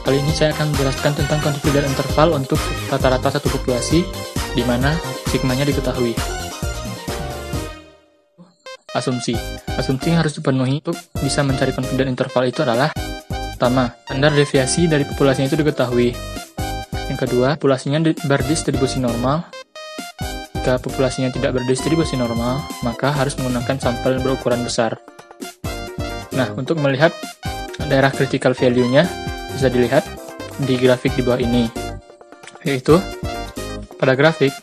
Kali ini saya akan menjelaskan tentang confidence interval untuk rata-rata satu populasi, di mana sigmanya diketahui. Asumsi yang harus dipenuhi untuk bisa mencari confidence interval itu adalah: pertama, standar deviasi dari populasinya itu diketahui. Yang kedua, populasinya berdistribusi normal. Jika populasinya tidak berdistribusi normal, maka harus menggunakan sampel berukuran besar. Nah, untuk melihat daerah critical value-nya bisa dilihat di grafik di bawah ini. Yaitu, pada grafik,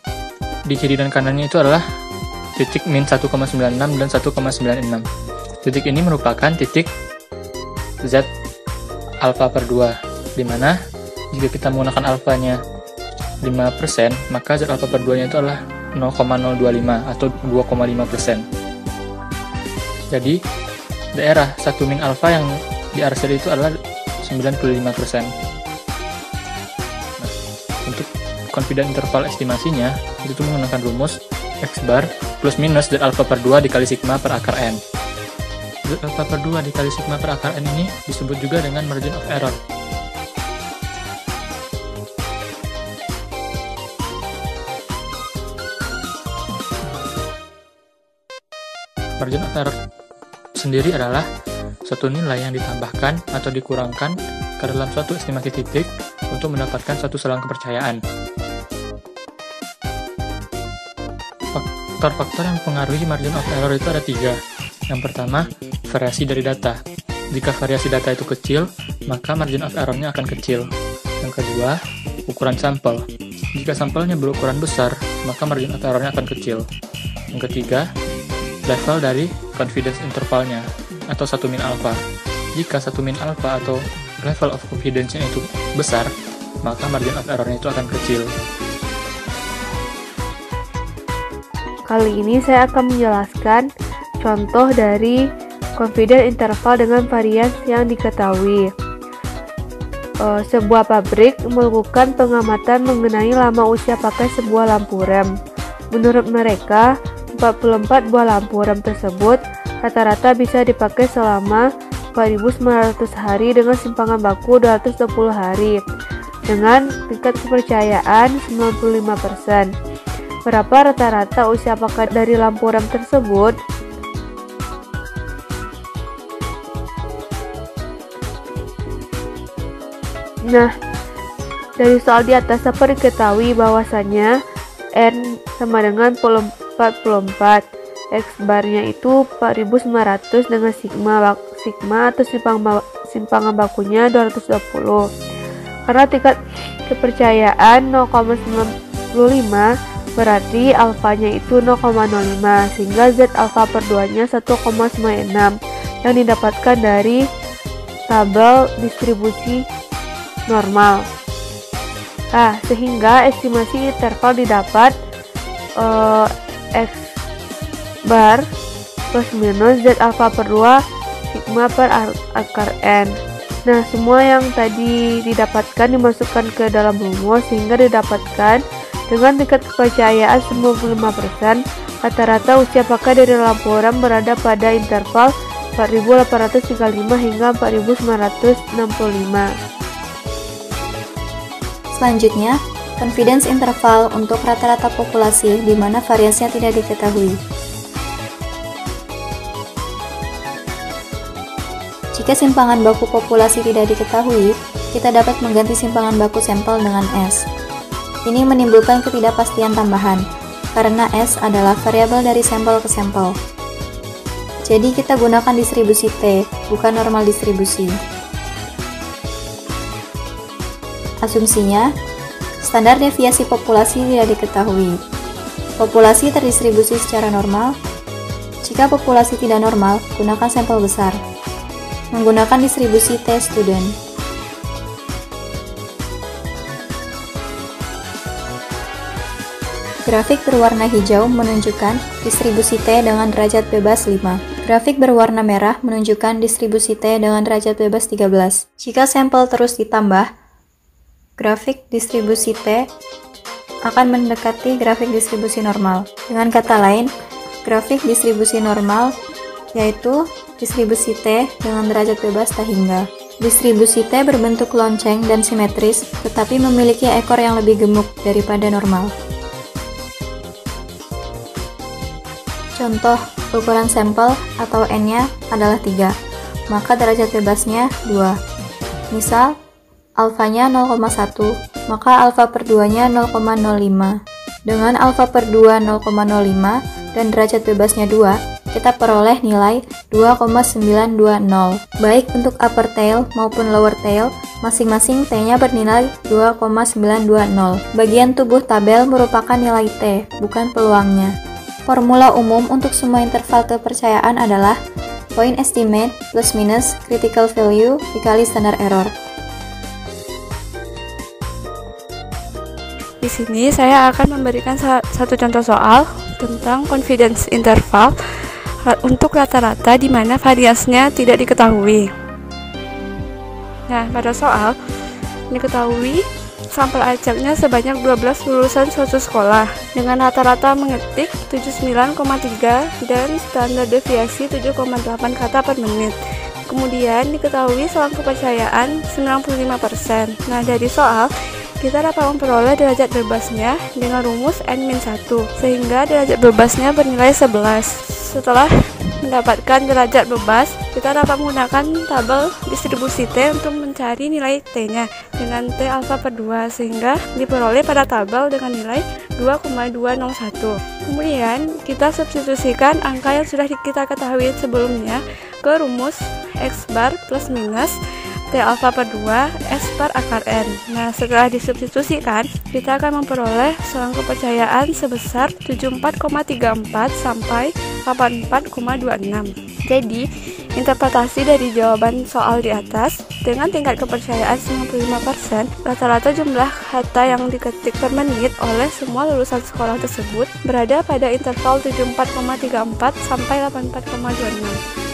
di kiri dan kanannya itu adalah titik min 1,96 dan 1,96. Titik ini merupakan titik Z alfa per 2, di mana jika kita menggunakan alfanya 5%, maka Z alfa per 2-nya itu adalah 0,025 atau 2,5%. Jadi, daerah 1 min alfa yang di RCD itu adalah 95%. Nah, untuk confidence interval estimasinya, itu menggunakan rumus X bar plus minus Z alfa per 2 dikali sigma per akar N. Z alfa per 2 dikali sigma per akar N ini disebut juga dengan margin of error. Margin of error sendiri adalah suatu nilai yang ditambahkan atau dikurangkan ke dalam suatu estimasi titik untuk mendapatkan suatu selang kepercayaan. Faktor-faktor yang mempengaruhi margin of error itu ada 3. Yang pertama, variasi dari data. Jika variasi data itu kecil, maka margin of error-nya akan kecil. Yang kedua, ukuran sampel. Jika sampelnya berukuran besar, maka margin of error-nya akan kecil. Yang ketiga, level dari confidence interval-nya atau 1 min alpha. Jika 1 min alpha atau level of confidence-nya itu besar, maka margin of error-nya itu akan kecil. Kali ini saya akan menjelaskan contoh dari confidence interval dengan varians yang diketahui. Sebuah pabrik melakukan pengamatan mengenai lama usia pakai sebuah lampu rem. Menurut mereka, 44 buah lampu rem tersebut rata-rata bisa dipakai selama 4.900 hari dengan simpangan baku 220 hari dengan tingkat kepercayaan 95%. Berapa rata-rata usia pakai dari lampu rem tersebut? Nah, dari soal di atas dapat diketahui bahwasannya N sama dengan 44, X barnya itu 4.900 dengan sigma atau simpangan bakunya 220. Karena tingkat kepercayaan 0,95, berarti alfanya itu 0,05, sehingga Z alfa per 2-nya 1,96 yang didapatkan dari tabel distribusi normal. Nah, sehingga estimasi interval didapat X bar plus minus Z alfa per 2 sigma per akar N. Nah, semua yang tadi didapatkan dimasukkan ke dalam rumus sehingga didapatkan dengan tingkat kepercayaan 95%, rata-rata usia pakai dari lampu rem berada pada interval 4.835 hingga 4.965. Selanjutnya, confidence interval untuk rata-rata populasi di mana variasinya tidak diketahui. Jika simpangan baku populasi tidak diketahui, kita dapat mengganti simpangan baku sampel dengan S. Ini menimbulkan ketidakpastian tambahan, karena S adalah variabel dari sampel ke sampel. Jadi kita gunakan distribusi T, bukan normal distribusi. Asumsinya, standar deviasi populasi tidak diketahui. Populasi terdistribusi secara normal. Jika populasi tidak normal, gunakan sampel besar. Menggunakan distribusi T-student. Grafik berwarna hijau menunjukkan distribusi T dengan derajat bebas 5. Grafik berwarna merah menunjukkan distribusi T dengan derajat bebas 13. Jika sampel terus ditambah, grafik distribusi T akan mendekati grafik distribusi normal. Dengan kata lain, grafik distribusi normal yaitu distribusi T dengan derajat bebas tak hingga. Distribusi T berbentuk lonceng dan simetris, tetapi memiliki ekor yang lebih gemuk daripada normal. Contoh, ukuran sampel atau N-nya adalah 3, maka derajat bebasnya 2. Misal, alfanya 0,1, maka alfa per 2-nya 0,05. Dengan alfa per 2 0,05 dan derajat bebasnya 2, kita peroleh nilai 2,920. Baik untuk upper tail maupun lower tail, masing-masing T-nya bernilai 2,920. Bagian tubuh tabel merupakan nilai T, bukan peluangnya. Formula umum untuk semua interval kepercayaan adalah point estimate plus minus critical value dikali standard error. Di sini saya akan memberikan satu contoh soal tentang confidence interval untuk rata-rata di mana variasinya tidak diketahui. Nah, pada soal diketahui sampel acaknya sebanyak 12 lulusan suatu sekolah dengan rata-rata mengetik 79,3 dan standar deviasi 7,8 kata per menit. Kemudian diketahui selang kepercayaan 95%. Nah, dari soal kita dapat memperoleh derajat bebasnya dengan rumus N-1, sehingga derajat bebasnya bernilai 11. Setelah mendapatkan derajat bebas, kita dapat menggunakan tabel distribusi T untuk mencari nilai T-nya dengan T alfa per 2, sehingga diperoleh pada tabel dengan nilai 2,201. Kemudian, kita substitusikan angka yang sudah kita ketahui sebelumnya ke rumus X bar plus minus T alfa per 2 S per akar N. Nah, setelah disubstitusikan, kita akan memperoleh selang kepercayaan sebesar 74,34 sampai 84,26. Jadi, interpretasi dari jawaban soal di atas, dengan tingkat kepercayaan 95%, rata-rata jumlah kata yang diketik per menit oleh semua lulusan sekolah tersebut berada pada interval 74,34 sampai 84,26.